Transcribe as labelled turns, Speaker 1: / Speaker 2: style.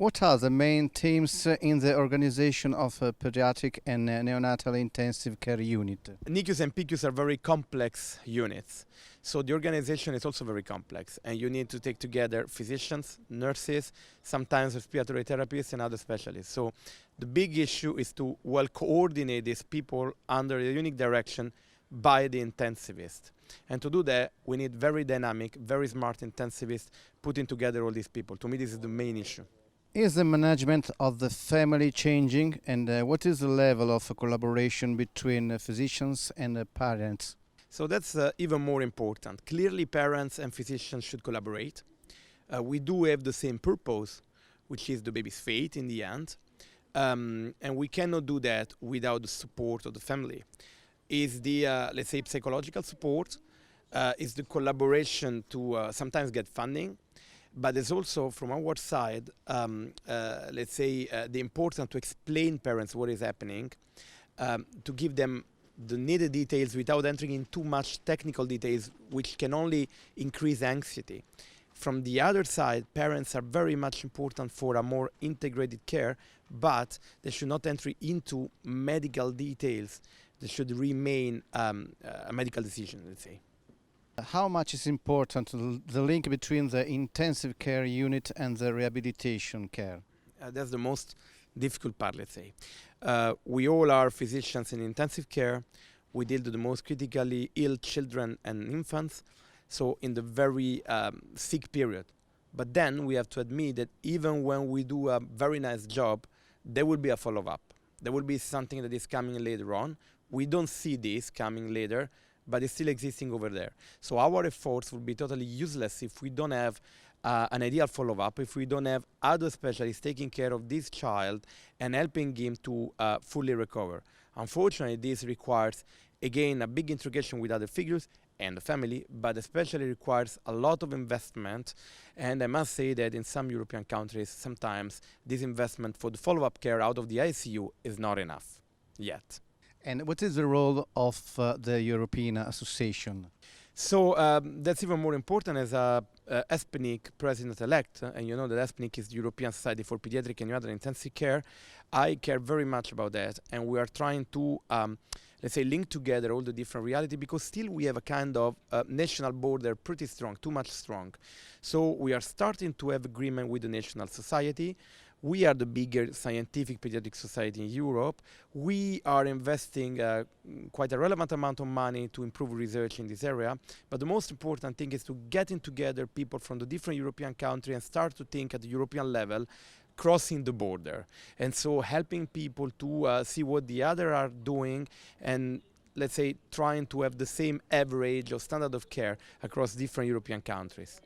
Speaker 1: What are the main themes in the organization of a pediatric and neonatal intensive care unit?
Speaker 2: NICUs and PICUs are very complex units. So the organization is also very complex, and you need to take together physicians, nurses, sometimes respiratory therapists and other specialists. So the big issue is to well coordinate these people under a unique direction by the intensivist. And to do that, we need very dynamic, very smart intensivists putting together all these people. To me, this is the main issue.
Speaker 1: Is the management of the family changing, and what is the level of collaboration between physicians and parents?
Speaker 2: So that's even more important. Clearly, parents and physicians should collaborate. We do have the same purpose, which is the baby's fate in the end. And we cannot do that without the support of the family. Is the, let's say, psychological support, is the collaboration to sometimes get funding, but there's also, from our side, let's say, the importance to explain parents what is happening, to give them the needed details without entering in too much technical details, which can only increase anxiety. From the other side, parents are very much important for a more integrated care, but they should not enter into medical details. They should remain a medical decision, let's say.
Speaker 1: How much is important the link between the intensive care unit and the rehabilitation care?
Speaker 2: That's the most difficult part, let's say. We all are physicians in intensive care. We deal with the most critically ill children and infants, so in the very sick period. But then we have to admit that even when we do a very nice job, there will be a follow-up. There will be something that is coming later on. We don't see this coming later, but it's still existing over there. So our efforts will be totally useless if we don't have an ideal follow-up, if we don't have other specialists taking care of this child and helping him to fully recover. Unfortunately, this requires, again, a big integration with other figures and the family, but especially requires a lot of investment. And I must say that in some European countries, sometimes this investment for the follow-up care out of the ICU is not enough yet.
Speaker 1: And what is the role of the European Association?
Speaker 2: So that's even more important as a ESPNIC president-elect, and you know that ESPNIC is the European Society for Pediatric and Neonatal Intensive Care. I care very much about that, and we are trying to, let's say, link together all the different reality, because still we have a kind of national border pretty strong, too much strong. So we are starting to have agreement with the National Society. We are the bigger scientific pediatric society in Europe. We are investing quite a relevant amount of money to improve research in this area. But the most important thing is to getting together people from the different European countries and start to think at the European level, crossing the border. And so helping people to see what the other are doing and, let's say, trying to have the same average or standard of care across different European countries.